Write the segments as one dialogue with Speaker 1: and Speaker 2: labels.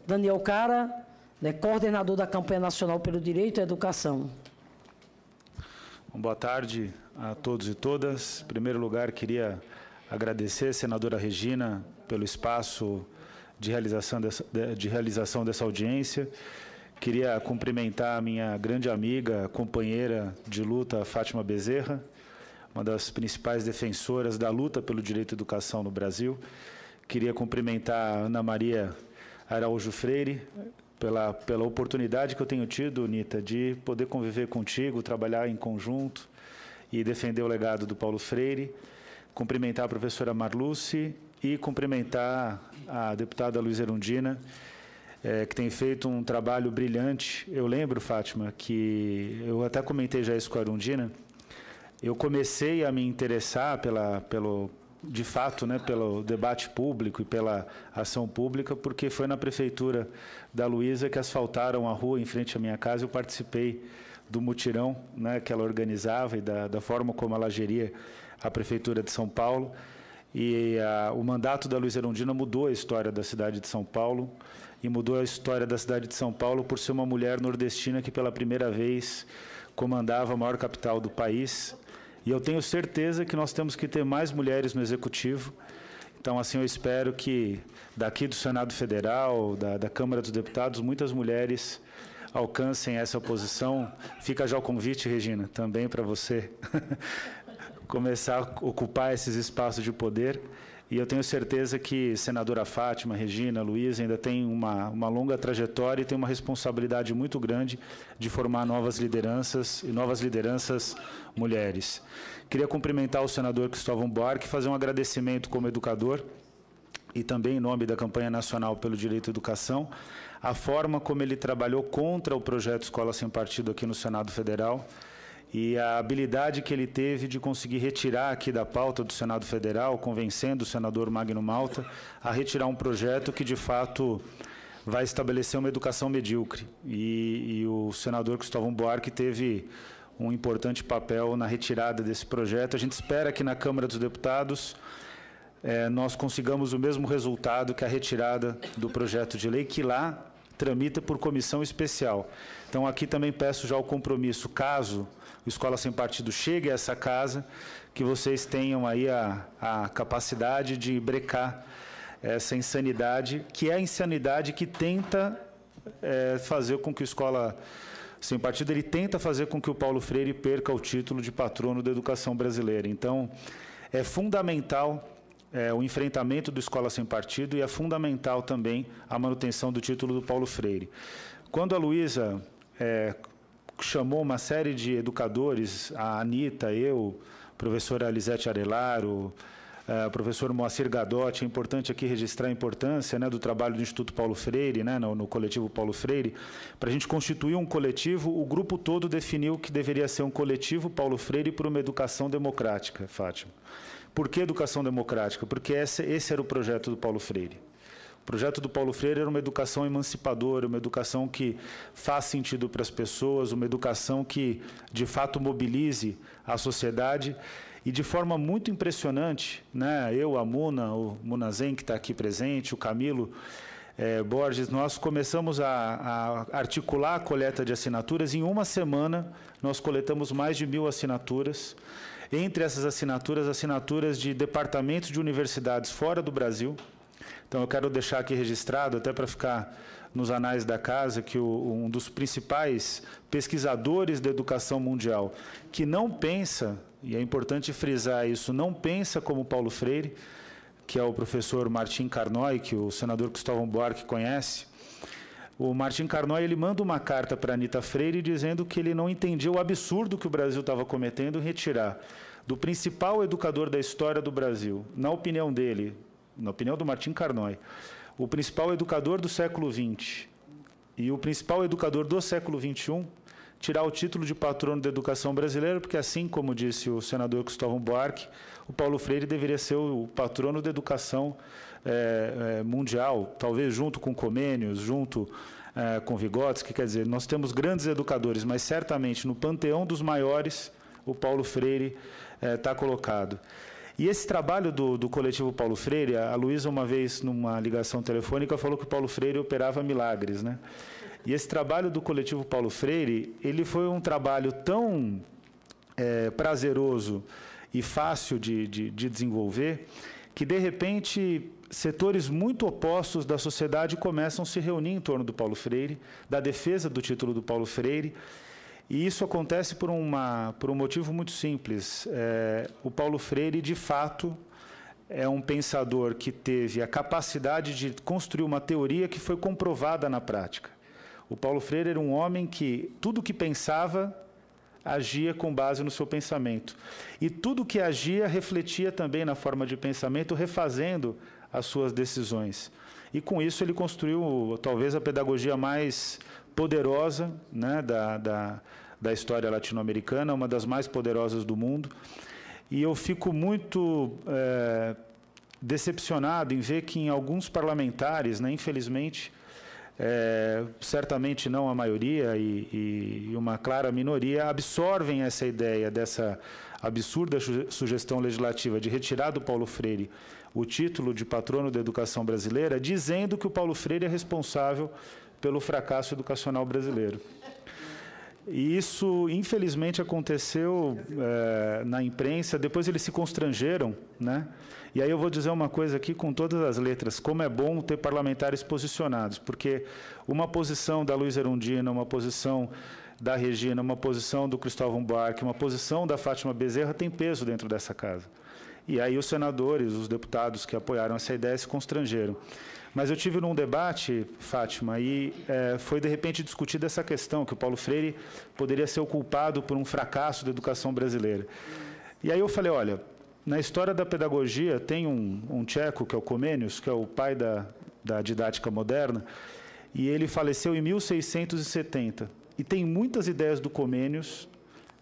Speaker 1: Daniel Cara, né, coordenador da campanha nacional pelo direito à educação.
Speaker 2: Boa tarde a todos e todas. Em primeiro lugar, queria agradecer, senadora Regina, pelo espaço de realização dessa audiência. Queria cumprimentar a minha grande amiga, companheira de luta, Fátima Bezerra, uma das principais defensoras da luta pelo direito à educação no Brasil. Queria cumprimentar a Ana Maria Araújo Freire, pela oportunidade que eu tenho tido, Nita, de poder conviver contigo, trabalhar em conjunto e defender o legado do Paulo Freire. Cumprimentar a professora Marluce e cumprimentar a deputada Luísa Erundina, que tem feito um trabalho brilhante. Eu lembro, Fátima, que eu até comentei já isso com a Erundina, eu comecei a me interessar de fato, né, pelo debate público e pela ação pública, porque foi na prefeitura da Luísa que asfaltaram a rua em frente à minha casa. Eu participei do mutirão, né, que ela organizava e da forma como ela geria a prefeitura de São Paulo. E o mandato da Luísa Erundina mudou a história da cidade de São Paulo, e mudou a história da cidade de São Paulo por ser uma mulher nordestina que pela primeira vez comandava a maior capital do país. E eu tenho certeza que nós temos que ter mais mulheres no Executivo. Então, assim, eu espero que daqui do Senado Federal, da Câmara dos Deputados, muitas mulheres alcancem essa posição. Fica já o convite, Regina, também para você começar a ocupar esses espaços de poder. E eu tenho certeza que senadora Fátima, Regina, Luísa ainda tem uma longa trajetória e tem uma responsabilidade muito grande de formar novas lideranças e novas lideranças mulheres. Queria cumprimentar o senador Cristóvão Buarque, fazer um agradecimento como educador e também em nome da campanha nacional pelo direito à educação, a forma como ele trabalhou contra o projeto Escola Sem Partido aqui no Senado Federal, e a habilidade que ele teve de conseguir retirar aqui da pauta do Senado Federal, convencendo o senador Magno Malta a retirar um projeto que, de fato, vai estabelecer uma educação medíocre. E o senador Cristóvão Buarque teve um importante papel na retirada desse projeto. A gente espera que na Câmara dos Deputados nós consigamos o mesmo resultado que a retirada do projeto de lei, que lá tramita por comissão especial. Então, aqui também peço já o compromisso, caso o Escola Sem Partido chegue a essa casa, que vocês tenham aí a capacidade de brecar essa insanidade, que é a insanidade que tenta fazer com que o Escola Sem Partido, ele tenta fazer com que o Paulo Freire perca o título de patrono da educação brasileira. Então, é fundamental o enfrentamento do Escola Sem Partido e é fundamental também a manutenção do título do Paulo Freire. Quando a Luísa chamou uma série de educadores, a Anita, eu, a professora Elisete Arelaro, o professor Moacir Gadotti, é importante aqui registrar a importância, né, do trabalho do Instituto Paulo Freire, né, no coletivo Paulo Freire. Para a gente constituir um coletivo, o grupo todo definiu que deveria ser um coletivo Paulo Freire por uma educação democrática, Fátima. Por que educação democrática? Porque esse era o projeto do Paulo Freire. O projeto do Paulo Freire era uma educação emancipadora, uma educação que faz sentido para as pessoas, uma educação que, de fato, mobilize a sociedade. E, de forma muito impressionante, né, eu, a Muna, o Munazen, que está aqui presente, o Camilo Borges, nós começamos a articular a coleta de assinaturas. Em uma semana, nós coletamos mais de 1.000 assinaturas. Entre essas assinaturas de departamentos de universidades fora do Brasil. Então, eu quero deixar aqui registrado, até para ficar nos anais da casa, que um dos principais pesquisadores da educação mundial, que não pensa, e é importante frisar isso, não pensa como Paulo Freire, que é o professor Martim Carnoy, que o senador Cristóvão Buarque conhece. O Martim Carnoy, ele manda uma carta para a Anita Freire dizendo que ele não entendia o absurdo que o Brasil estava cometendo em retirar do principal educador da história do Brasil, na opinião dele, na opinião do Martim Carnoy, o principal educador do século XX e o principal educador do século XXI, tirar o título de patrono da educação brasileira, porque, assim como disse o senador Cristóvão Buarque, o Paulo Freire deveria ser o patrono da educação mundial, talvez junto com Comênios, junto com Vygotsky. Quer dizer, nós temos grandes educadores, mas certamente no panteão dos maiores o Paulo Freire está colocado. E esse trabalho do coletivo Paulo Freire, a Luísa, uma vez, numa ligação telefônica, falou que o Paulo Freire operava milagres, né? E esse trabalho do coletivo Paulo Freire, ele foi um trabalho tão prazeroso e fácil de desenvolver, que, de repente, setores muito opostos da sociedade começam a se reunir em torno do Paulo Freire, da defesa do título do Paulo Freire, e isso acontece por um motivo muito simples. O Paulo Freire, de fato, é um pensador que teve a capacidade de construir uma teoria que foi comprovada na prática. O Paulo Freire era um homem que tudo que pensava agia com base no seu pensamento. E tudo que agia refletia também na forma de pensamento, refazendo as suas decisões. E com isso ele construiu talvez a pedagogia mais poderosa, né, da história latino-americana, uma das mais poderosas do mundo. E eu fico muito decepcionado em ver que em alguns parlamentares, né, infelizmente, certamente não a maioria e uma clara minoria, absorvem essa ideia dessa absurda sugestão legislativa de retirar do Paulo Freire o título de patrono da educação brasileira, dizendo que o Paulo Freire é responsável pelo fracasso educacional brasileiro. E isso, infelizmente, aconteceu na imprensa. Depois eles se constrangeram, né? E aí eu vou dizer uma coisa aqui com todas as letras, como é bom ter parlamentares posicionados, porque uma posição da Luísa Erundina, uma posição da Regina, uma posição do Cristóvão Buarque, uma posição da Fátima Bezerra tem peso dentro dessa casa. E aí os senadores, os deputados que apoiaram essa ideia se constrangeram. Mas eu tive num debate, Fátima, e foi de repente discutida essa questão, que o Paulo Freire poderia ser o culpado por um fracasso da educação brasileira. E aí eu falei, olha, na história da pedagogia tem um tcheco, que é o Comênius, que é o pai da didática moderna, e ele faleceu em 1670. E tem muitas ideias do Comênius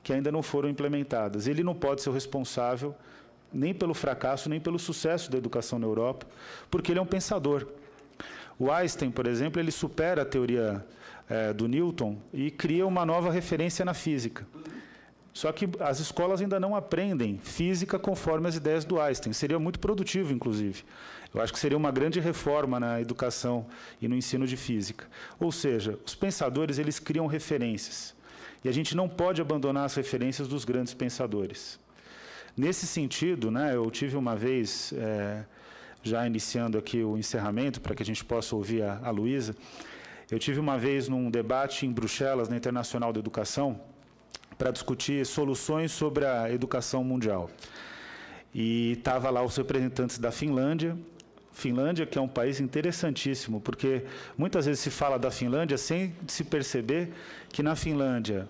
Speaker 2: que ainda não foram implementadas. Ele não pode ser o responsável nem pelo fracasso, nem pelo sucesso da educação na Europa, porque ele é um pensador. O Einstein, por exemplo, ele supera a teoria do Newton e cria uma nova referência na física. Só que as escolas ainda não aprendem física conforme as ideias do Einstein. Seria muito produtivo, inclusive. Eu acho que seria uma grande reforma na educação e no ensino de física. Ou seja, os pensadores, eles criam referências. E a gente não pode abandonar as referências dos grandes pensadores. Nesse sentido, né, eu tive uma vez, já iniciando aqui o encerramento, para que a gente possa ouvir a Luísa, eu tive uma vez num debate em Bruxelas, na Internacional da Educação, para discutir soluções sobre a educação mundial. E estava lá os representantes da Finlândia, que é um país interessantíssimo, porque muitas vezes se fala da Finlândia sem se perceber que na Finlândia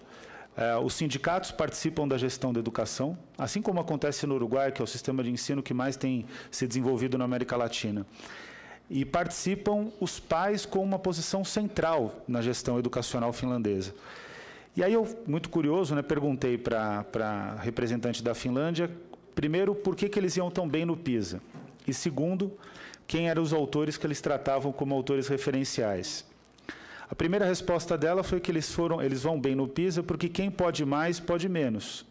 Speaker 2: os sindicatos participam da gestão da educação, assim como acontece no Uruguai, que é o sistema de ensino que mais tem se desenvolvido na América Latina. E participam os pais com uma posição central na gestão educacional finlandesa. E aí eu, muito curioso, né, perguntei para a representante da Finlândia, primeiro, por que eles iam tão bem no PISA? E segundo, quem eram os autores que eles tratavam como autores referenciais? A primeira resposta dela foi que eles vão bem no PISA porque quem pode mais, pode menos.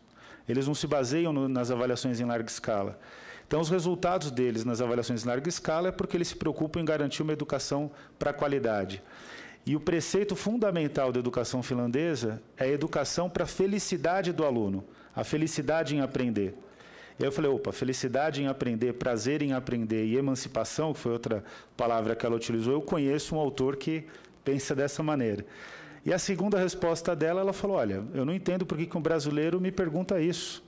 Speaker 2: Eles não se baseiam nas avaliações em larga escala. Então, os resultados deles nas avaliações em larga escala é porque eles se preocupam em garantir uma educação para a qualidade. E o preceito fundamental da educação finlandesa é a educação para a felicidade do aluno, a felicidade em aprender. E aí eu falei, opa, felicidade em aprender, prazer em aprender e emancipação, que foi outra palavra que ela utilizou, eu conheço um autor que pensa dessa maneira. E a segunda resposta dela, ela falou, olha, eu não entendo por que um brasileiro me pergunta isso.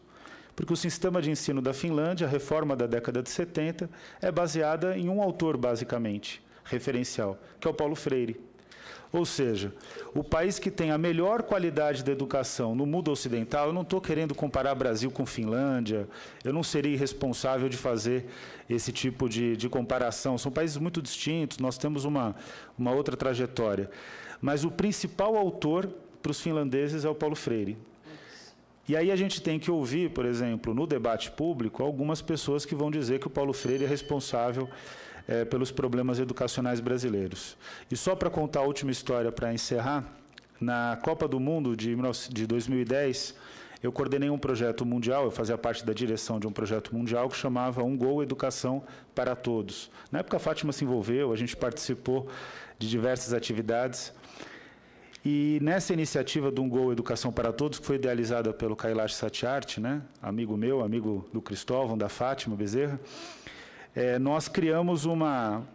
Speaker 2: Porque o sistema de ensino da Finlândia, a reforma da década de 70, é baseada em um autor, basicamente, referencial, que é o Paulo Freire. Ou seja, o país que tem a melhor qualidade da educação no mundo ocidental, eu não estou querendo comparar Brasil com Finlândia, eu não seria irresponsável de fazer esse tipo de comparação. São países muito distintos, nós temos uma outra trajetória. Mas o principal autor para os finlandeses é o Paulo Freire. E aí a gente tem que ouvir, por exemplo, no debate público, algumas pessoas que vão dizer que o Paulo Freire é responsável pelos problemas educacionais brasileiros. E só para contar a última história para encerrar, na Copa do Mundo de 2010, eu coordenei um projeto mundial, eu fazia parte da direção de um projeto mundial que chamava Um Gol Educação para Todos. Na época a Fátima se envolveu, a gente participou de diversas atividades. E nessa iniciativa do Um Gol Educação para Todos, que foi idealizada pelo Kailash Satyarthi, né, amigo meu, amigo do Cristóvão, da Fátima Bezerra, nós criamos uma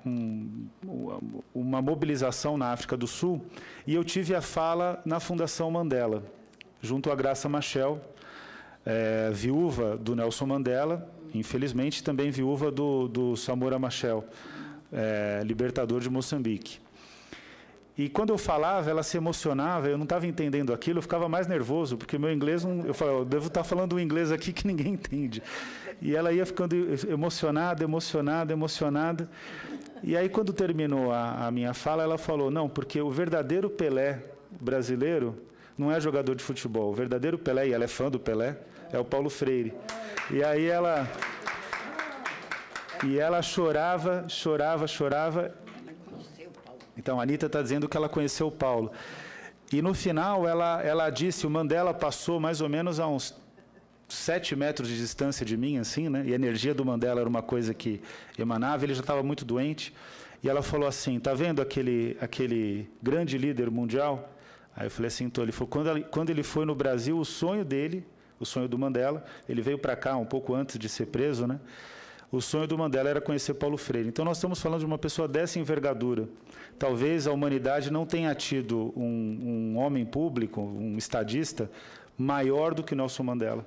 Speaker 2: mobilização na África do Sul e eu tive a fala na Fundação Mandela, junto à Graça Machel, viúva do Nelson Mandela, infelizmente também viúva do Samora Machel, libertador de Moçambique. E quando eu falava, ela se emocionava, eu não estava entendendo aquilo, eu ficava mais nervoso, porque meu inglês, eu falava, eu devo estar falando um inglês aqui que ninguém entende. E ela ia ficando emocionada. E aí, quando terminou a minha fala, ela falou, não, porque o verdadeiro Pelé brasileiro não é jogador de futebol, o verdadeiro Pelé, e ela é fã do Pelé, é o Paulo Freire. E aí ela chorava. Então, a Anitta está dizendo que ela conheceu o Paulo. E, no final, ela disse, o Mandela passou mais ou menos a uns 7 metros de distância de mim, assim, né? E a energia do Mandela era uma coisa que emanava, ele já estava muito doente. E ela falou assim, está vendo aquele grande líder mundial? Aí eu falei assim, então, ele falou, quando ele foi no Brasil, o sonho dele, o sonho do Mandela, ele veio para cá um pouco antes de ser preso, né? O sonho do Mandela era conhecer Paulo Freire. Então, nós estamos falando de uma pessoa dessa envergadura. Talvez a humanidade não tenha tido um homem público, um estadista, maior do que Nelson Mandela.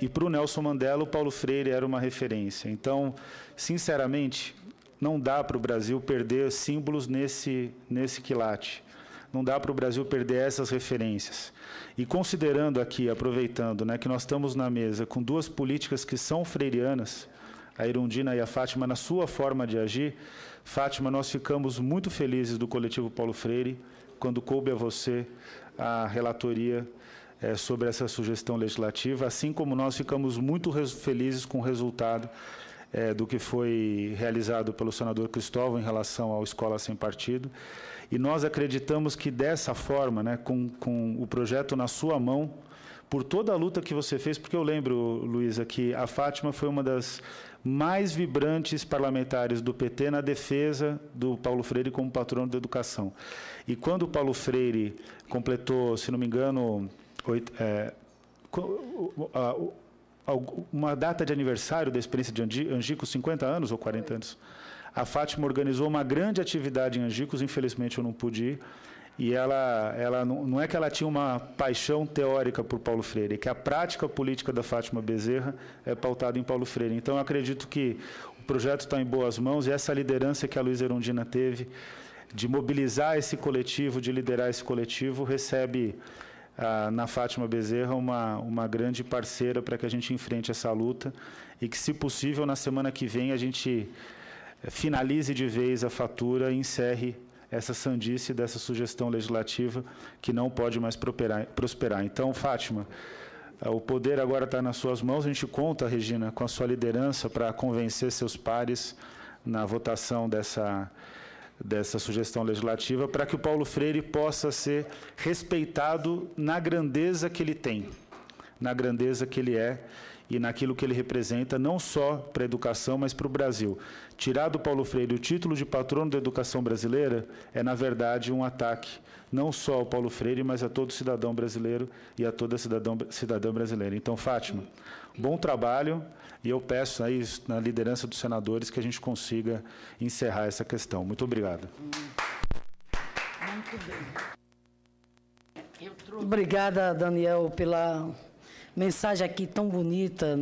Speaker 2: E para o Nelson Mandela, o Paulo Freire era uma referência. Então, sinceramente, não dá para o Brasil perder símbolos nesse quilate. Não dá para o Brasil perder essas referências. E considerando aqui, aproveitando, né, que nós estamos na mesa com 2 políticas que são freirianas, a Irundina e a Fátima, na sua forma de agir, Fátima, nós ficamos muito felizes do Coletivo Paulo Freire, quando coube a você a relatoria sobre essa sugestão legislativa, assim como nós ficamos muito felizes com o resultado do que foi realizado pelo senador Cristóvão em relação ao Escola Sem Partido. E nós acreditamos que dessa forma, né, com o projeto na sua mão, por toda a luta que você fez, porque eu lembro, Luísa, que a Fátima foi uma das mais vibrantes parlamentares do PT na defesa do Paulo Freire como patrono da educação. E quando o Paulo Freire completou, se não me engano, uma data de aniversário da experiência de Angicos, 50 anos ou 40 anos, a Fátima organizou uma grande atividade em Angicos, infelizmente eu não pude ir, e ela não é que ela tinha uma paixão teórica por Paulo Freire, é que a prática política da Fátima Bezerra é pautada em Paulo Freire. Então, eu acredito que o projeto está em boas mãos, e essa liderança que a Luísa Erundina teve de mobilizar esse coletivo, de liderar esse coletivo, recebe na Fátima Bezerra uma grande parceira para que a gente enfrente essa luta e que, se possível, na semana que vem a gente finalize de vez a fatura e encerre essa sandice dessa sugestão legislativa que não pode mais prosperar. Então, Fátima, o poder agora está nas suas mãos. A gente conta, Regina, com a sua liderança para convencer seus pares na votação dessa sugestão legislativa, para que o Paulo Freire possa ser respeitado na grandeza que ele tem, na grandeza que ele é e naquilo que ele representa, não só para a educação, mas para o Brasil. Tirar do Paulo Freire o título de patrono da educação brasileira é, na verdade, um ataque, não só ao Paulo Freire, mas a todo cidadão brasileiro e a toda cidadã brasileira. Então, Fátima, bom trabalho, e eu peço aí, na liderança dos senadores, que a gente consiga encerrar essa questão. Muito obrigado.
Speaker 1: Muito bem. Obrigada, Daniel, pela mensagem aqui tão bonita, né?